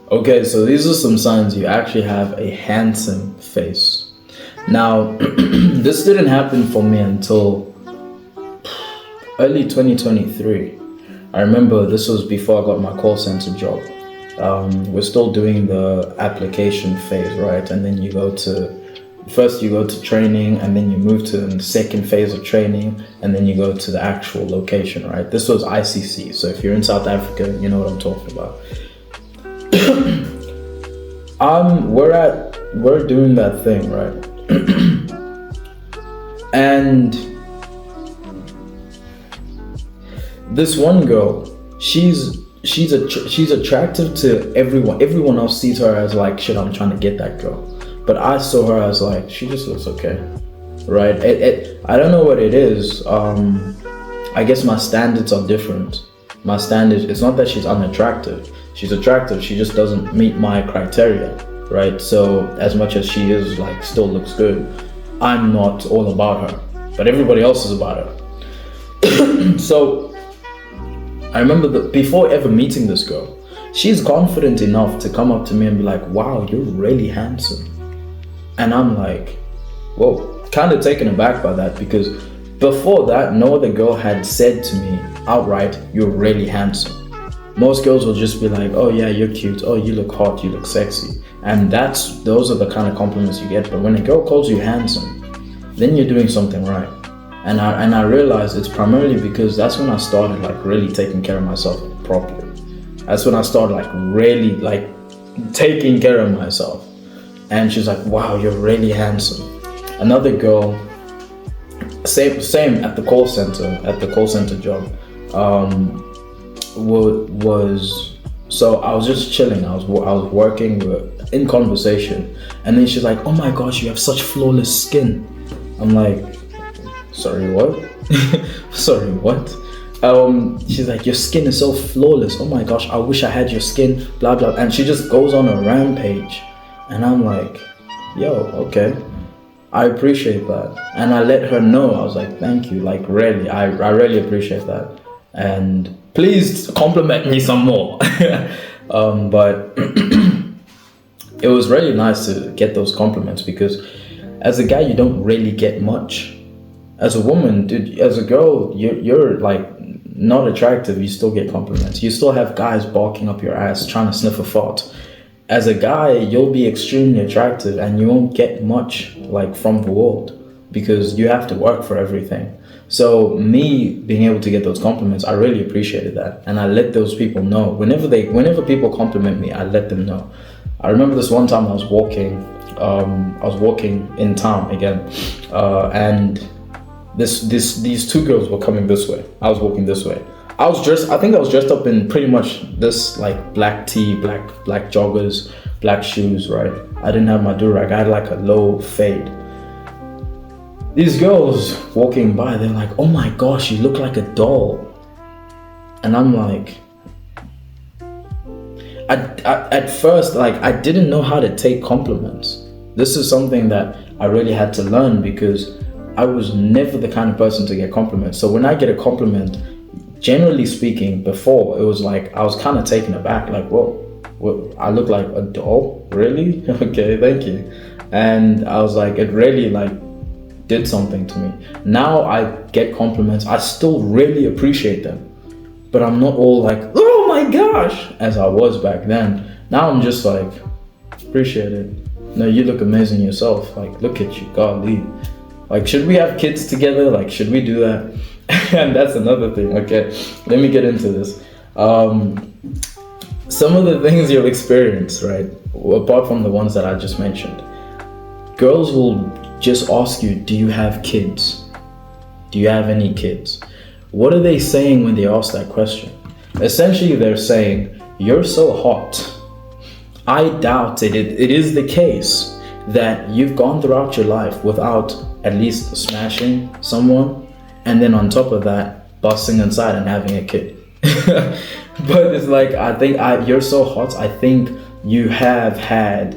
Okay, so these are some signs you actually have a handsome face. Now, this didn't happen for me until early 2023. I remember this was before I got my call center job. We're still doing the application phase, right? And then you go to training, and then you move to the second phase of training, and then you go to the actual location, right? This was ICC. So if you're in South Africa, you know what I'm talking about. We're doing that thing, right? And this one girl, she's attractive to everyone. Everyone else sees her as like, shit, I'm trying to get that girl. But I saw her as like, she just looks okay, right? I don't know what it is. I guess my standards are different. My standards, it's not that she's unattractive. She's attractive, she just doesn't meet my criteria, right? So as much as she is like, still looks good, I'm not all about her, but everybody else is about her. So I remember that before ever meeting this girl, she's confident enough to come up to me and be like, wow, you're really handsome. And I'm like, whoa, kind of taken aback by that, because before that, no other girl had said to me outright, you're really handsome. Most girls will just be like, oh yeah, you're cute, oh you look hot, you look sexy. And those are the kind of compliments you get. But when a girl calls you handsome, then you're doing something right. And I realized it's primarily because that's when I started like really taking care of myself properly. That's when I started like really like taking care of myself. And she's like, wow, you're really handsome. Another girl, same at the call center job, so I was just chilling. I was working, we were in conversation, and then she's like, oh my gosh, you have such flawless skin. I'm like, sorry, what? Sorry, what? She's like, your skin is so flawless. Oh my gosh, I wish I had your skin, blah blah. And she just goes on a rampage, and I'm like, yo, okay, I appreciate that. And I let her know, I was like, thank you, like really, I really appreciate that, and please compliment me some more. But it was really nice to get those compliments, because as a guy you don't really get much. As a woman, dude, as a girl, you're like not attractive, you still get compliments. You still have guys barking up your ass trying to sniff a fart. As a guy, you'll be extremely attractive and you won't get much like from the world, because you have to work for everything. So me being able to get those compliments, I really appreciated that, and I let those people know. Whenever people compliment me, I let them know. I remember this one time I was walking in town again, and these two girls were coming this way. I was walking this way. I think I was dressed up in pretty much this like black tee, black joggers, black shoes, right? I didn't have my do-rag, I had like a low fade. These girls walking by, they're like, oh my gosh, you look like a doll. And I'm like, at first, like, I didn't know how to take compliments. This is something that I really had to learn, because I was never the kind of person to get compliments. So when I get a compliment, generally speaking, before, it was like, I was kind of taken aback, like, whoa, I look like a doll? Really? Okay, thank you. And I was like, it really like did something to me. Now I get compliments, I still really appreciate them, but I'm not all like, oh my gosh, as I was back then. Now I'm just like, appreciate it. No, you look amazing yourself. Like, look at you, golly. Like, should we have kids together? Like, should we do that? And that's another thing. Okay, let me get into this. Some of the things you'll experience, right, apart from the ones that I just mentioned, girls will just ask you, do you have kids? Do you have any kids? What are they saying when they ask that question? Essentially, they're saying, you're so hot. I doubt it is the case that you've gone throughout your life without at least smashing someone, and then on top of that, busting inside and having a kid. But it's like, you're so hot, I think you have had,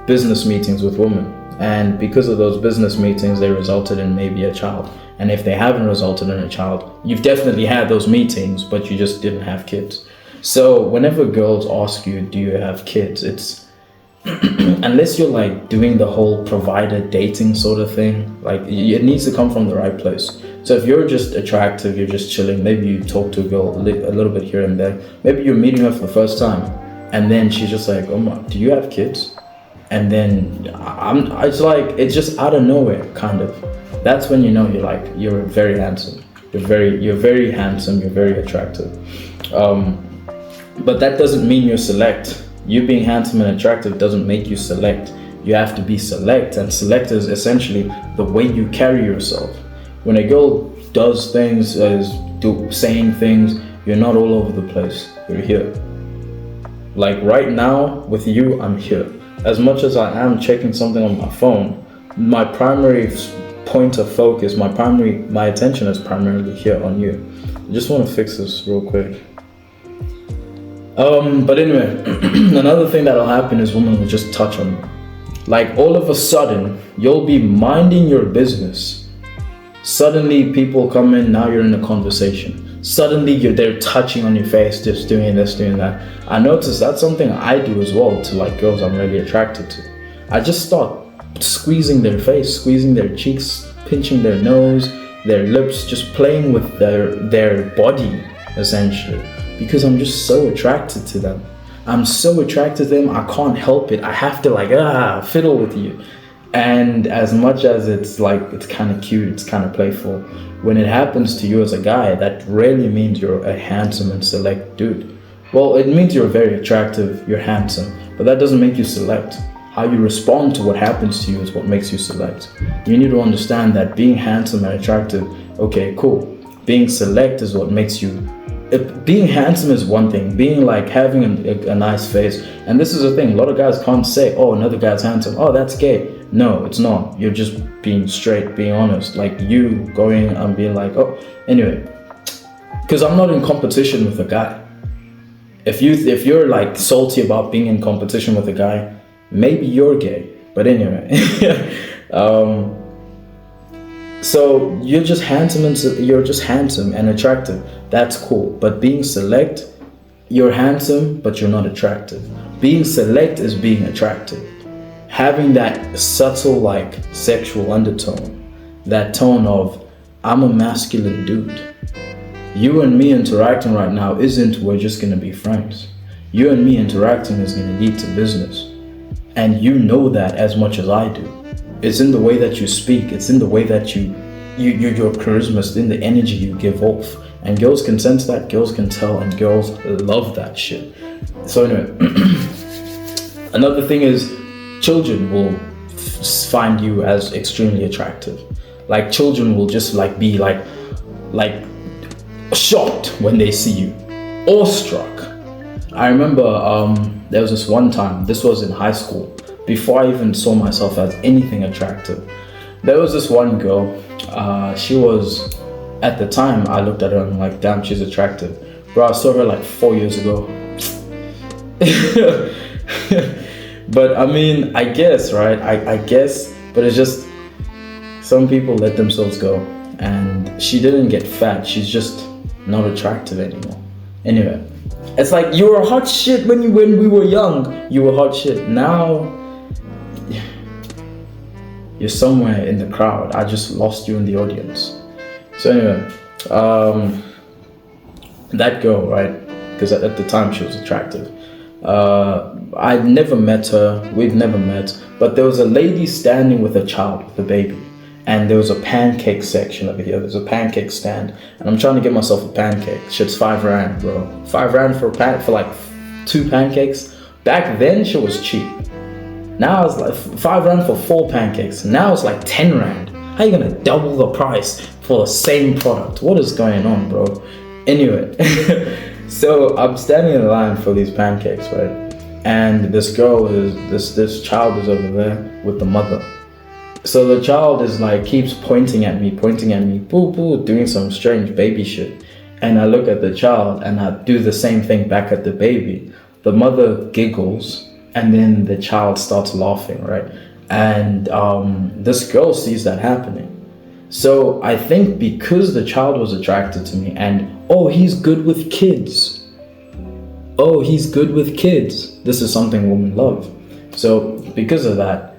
business meetings with women. And because of those business meetings, they resulted in maybe a child. And if they haven't resulted in a child, you've definitely had those meetings, but you just didn't have kids. So whenever girls ask you, do you have kids? It's unless you're like doing the whole provider dating sort of thing, like it needs to come from the right place. So if you're just attractive, you're just chilling, maybe you talk to a girl a little bit here and there, maybe you're meeting her for the first time, and then she's just like, oh my, do you have kids? And then it's like, it's just out of nowhere, kind of. That's when you know you're very handsome. You're very handsome, you're very attractive. But that doesn't mean you're select. You being handsome and attractive doesn't make you select. You have to be select, and select is essentially the way you carry yourself. When a girl does things, saying things, you're not all over the place. You're here. Like right now with you, I'm here. As much as I am checking something on my phone, my primary point of focus, my attention is primarily here on you. I just want to fix this real quick. But anyway, another thing that'll happen is women will just touch on you. Like all of a sudden, you'll be minding your business. Suddenly people come in, now you're in a conversation. Suddenly they're touching on your face, just doing this, doing that. I noticed that's something I do as well to like girls I'm really attracted to. I just start squeezing their face, squeezing their cheeks, pinching their nose, their lips, just playing with their body, essentially. Because I'm just so attracted to them. I'm so attracted to them, I can't help it. I have to fiddle with you. And as much as it's kind of cute, it's kind of playful, when it happens to you as a guy, that rarely means you're a handsome and select dude. Well, it means you're very attractive, you're handsome, but that doesn't make you select. How you respond to what happens to you is what makes you select. You need to understand that being handsome and attractive, okay, cool. Being select is what makes you. Being handsome is one thing. Being like having a nice face, and this is the thing. A lot of guys can't say, "Oh, another guy's handsome. Oh, that's gay." No, it's not. You're just being straight, being honest. Like you going and being like, "Oh." Anyway, because I'm not in competition with a guy. If you're like salty about being in competition with a guy, maybe you're gay. But anyway, so you're just handsome and attractive. That's cool. But being select, you're handsome, but you're not attractive. Being select is being attractive. Having that subtle like sexual undertone, that tone of I'm a masculine dude. You and me interacting right now isn't we're just gonna be friends. You and me interacting is gonna lead to business. And you know that as much as I do. It's in the way that you speak. It's in the way that your charisma, it's in the energy you give off. And girls can sense that, girls can tell, and girls love that shit. So anyway, another thing is children will find you as extremely attractive. Like children will just like be like shocked when they see you, awestruck. I remember there was this one time, this was in high school, before I even saw myself as anything attractive. There was this one girl, she was, at the time I looked at her and I'm like, damn, she's attractive. Bro, I saw her like 4 years ago. But I mean, I guess, right? I guess, but it's just, some people let themselves go. And she didn't get fat, she's just not attractive anymore. Anyway, it's like, you were hot shit when we were young. You were hot shit. Now, you're somewhere in the crowd. I just lost you in the audience. So anyway, that girl, right? Because at the time she was attractive. I'd never met her. We'd never met. But there was a lady standing with a child, with a baby. And there was a pancake section over here. There's a pancake stand. And I'm trying to get myself a pancake. Shit's 5 rand, bro. 5 rand for like 2 pancakes. Back then, shit was cheap. Now it's like 5 rand for 4 pancakes. Now it's like 10 rand. How you gonna double the price for the same product? What is going on, bro? Anyway, so I'm standing in line for these pancakes, right? And this child is over there with the mother. So the child is like, keeps pointing at me, boo boo, doing some strange baby shit. And I look at the child and I do the same thing back at the baby. The mother giggles and then the child starts laughing, right? And this girl sees that happening. So I think because the child was attracted to me and, oh, he's good with kids. oh, he's good with kids. This is something women love. So because of that,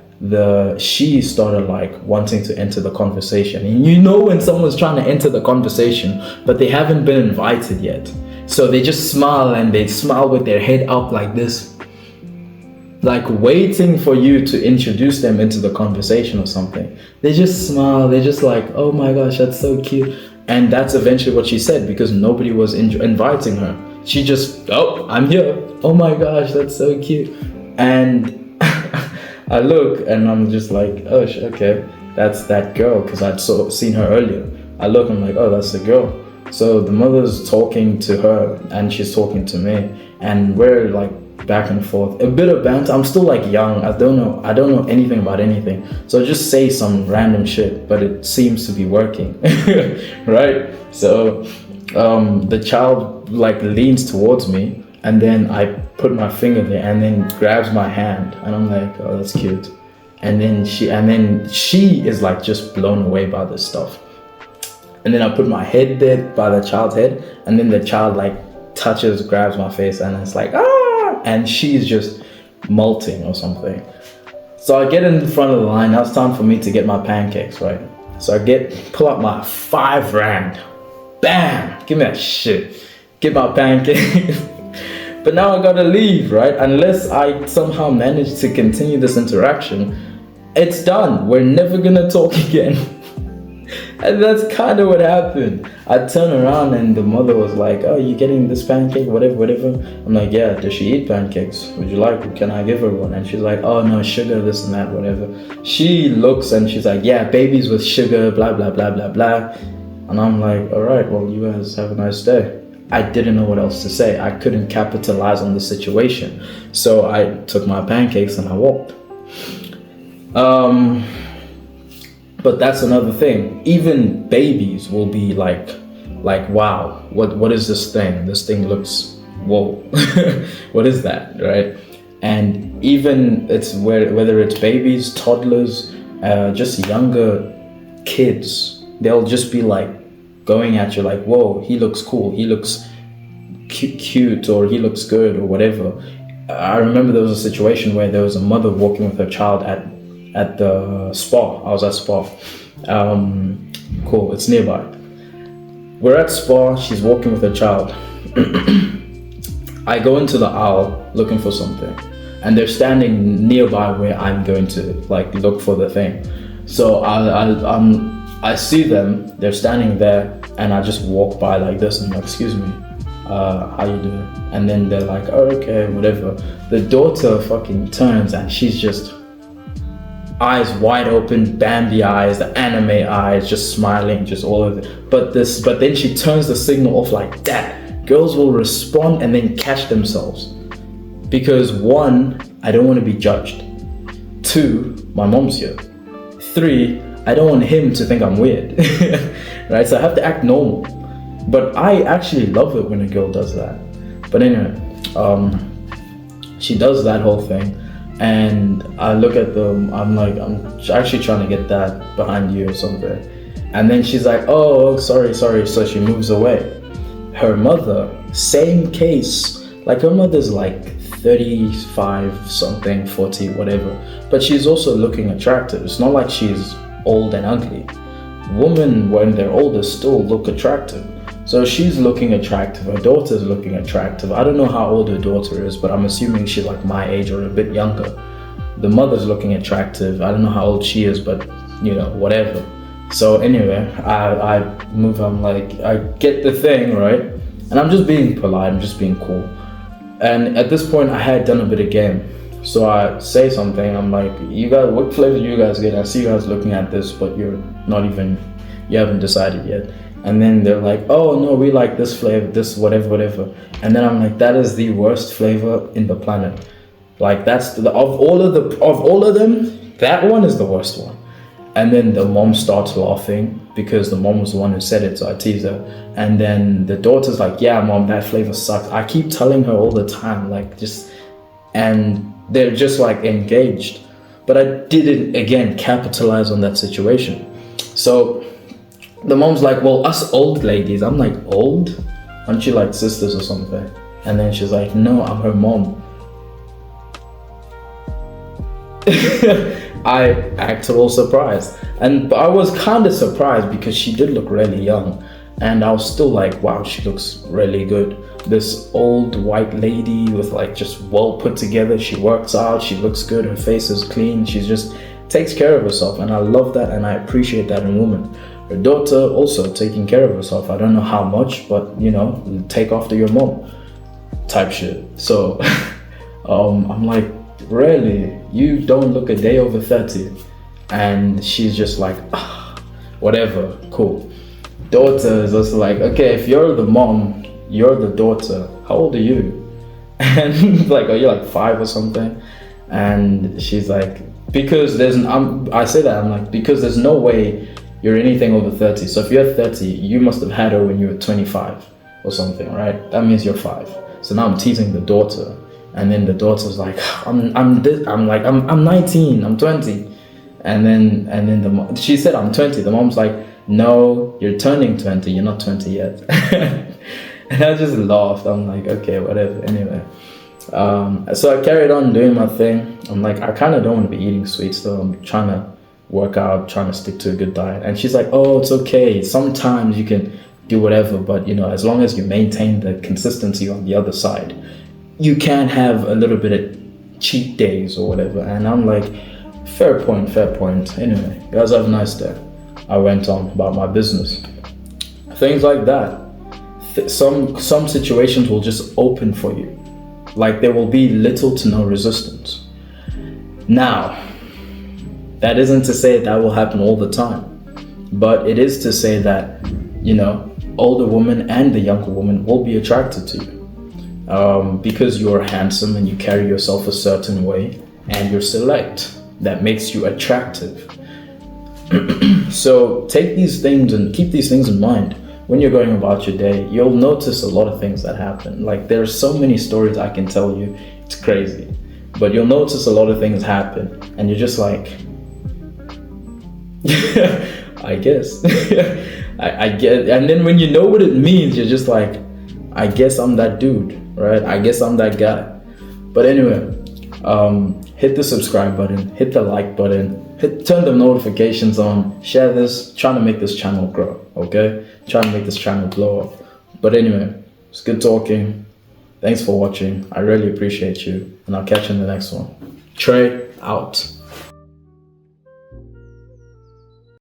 she started like wanting to enter the conversation. And you know when someone's trying to enter the conversation, but they haven't been invited yet. So they just smile, and they smile with their head up like this, like waiting for you to introduce them into the conversation or something. They just smile. They're just like, oh my gosh, that's so cute. And that's eventually what she said, because nobody was inviting her. She just, oh, I'm here. Oh my gosh, that's so cute. And I look and I'm just like, oh, okay, that's that girl, because I'd seen her earlier. I look and I'm like, oh, that's the girl. So the mother's talking to her and she's talking to me, and we're like back and forth, a bit of banter. I'm still like young. I don't know anything about anything, so I just say some random shit, but it seems to be working. Right? So the child like leans towards me, and then I put my finger there and then grabs my hand, and I'm like, oh, that's cute. And then she is like just blown away by this stuff. And then I put my head there by the child's head, and then the child like grabs my face, and it's like, ah, and she's just molting or something. So I get in front of the line. Now it's time for me to get my pancakes, right? So I pull out my 5 rand, bam, give me that shit, get my pancakes. But now I gotta leave, right? Unless I somehow manage to continue this interaction, it's done. We're never gonna talk again. And that's kind of what happened. I turned around and the mother was like, oh, you getting this pancake, whatever. I'm like, yeah, does she eat pancakes? Would you like it? Can I give her one? And she's like, oh no, sugar, this and that, whatever. She looks and she's like, yeah, babies with sugar, blah, blah, blah, blah, blah. And I'm like, all right, well, you guys have a nice day. I didn't know what else to say. I couldn't capitalize on the situation. So I took my pancakes and I walked. But that's another thing. Even babies will be like, wow, what is this thing? This thing looks, whoa, what is that, right? And even whether it's babies, toddlers, just younger kids, they'll just be like going at you like, whoa, he looks cool, he looks cute, or he looks good, or whatever. I remember there was a situation where there was a mother walking with her child at the spa. I was at spa. Cool, it's nearby. We're at spa, she's walking with her child. I go into the aisle looking for something, and they're standing nearby where I'm going to like look for the thing. So I see them, they're standing there, and I just walk by like this and I'm like, excuse me, how you doing? And then they're like, oh, okay, whatever. The daughter fucking turns and she's just eyes wide open, Bambi eyes, the anime eyes, just smiling, just all of it. But then she turns the signal off like that. Girls will respond and then catch themselves. Because 1, I don't want to be judged. 2, my mom's here. 3, I don't want him to think I'm weird. Right? So I have to act normal. But I actually love it when a girl does that. But anyway, she does that whole thing. And I look at them, I'm like, I'm actually trying to get that behind you or something. And then she's like, oh, sorry. So she moves away. Her mother, same case. Like her mother's like 35 something, 40, whatever. But she's also looking attractive. It's not like she's old and ugly. Women, when they're older, still look attractive. So she's looking attractive, her daughter's looking attractive. I don't know how old her daughter is, but I'm assuming she's like my age or a bit younger. The mother's looking attractive. I don't know how old she is, but you know, whatever. So anyway, I move, I'm like, I get the thing, right? And I'm just being polite, I'm just being cool. And at this point, I had done a bit of game. So I say something, I'm like, you guys, what flavor do you guys get? I see you guys looking at this, but you haven't decided yet. And then they're like, oh no, we like this flavor, this whatever. And then I'm like, that is the worst flavor in the planet. Like that's of all of them, that one is the worst one. And then the mom starts laughing because the mom was the one who said it, so I tease her. And then the daughter's like, yeah, mom, that flavor sucks. I keep telling her all the time, like and they're just like engaged. But I didn't, again, capitalize on that situation. So the mom's like, well, us old ladies. I'm like, old? Aren't you like sisters or something? And then she's like, no, I'm her mom. I acted all surprised, but I was kind of surprised because she did look really young, and I was still like, wow, she looks really good. This old white lady with like just well put together. She works out, she looks good, her face is clean, she just takes care of herself, and I love that and I appreciate that in women. Her daughter also taking care of herself. I don't know how much, but you know, take after your mom type shit. So I'm like, really, you don't look a day over 30? And she's just like, ah, whatever, cool. Daughter is also like, okay, if you're the mom, you're the daughter, how old are you? And like, are you like 5 or something? And she's like, because I say that, I'm like, because there's no way you're anything over 30. So if you're 30, you must have had her when you were 25 or something, right? That means you're 5. So now I'm teasing the daughter, and then the daughter's like, I'm 19, I'm 20, and then the mom, she said I'm 20. The mom's like, no, you're turning 20. You're not 20 yet. And I just laughed. I'm like, okay, whatever. Anyway, so I carried on doing my thing. I'm like, I kind of don't want to be eating sweets though. I'm trying to work out, trying to stick to a good diet. And she's like, oh, it's okay. Sometimes you can do whatever, but you know, as long as you maintain the consistency on the other side, you can have a little bit of cheat days or whatever. And I'm like, fair point. Anyway, guys, have a nice day. I went on about my business. Things like that. Some situations will just open for you. Like there will be little to no resistance. Now, that isn't to say that will happen all the time, but it is to say that, you know, older women and the younger woman will be attracted to you because you're handsome and you carry yourself a certain way and you're select. That makes you attractive. So take these things and keep these things in mind when you're going about your day. You'll notice a lot of things that happen. Like there's so many stories I can tell you, it's crazy, but you'll notice a lot of things happen and you're just like, I guess. I get, and then when you know what it means, you're just like, I guess I'm that dude, right? I guess I'm that guy. But anyway, hit the subscribe button, hit the like button, turn the notifications on, share this, trying to make this channel grow, okay? Trying to make this channel blow up. But anyway, it's good talking. Thanks for watching. I really appreciate you, and I'll catch you in the next one. Trey out.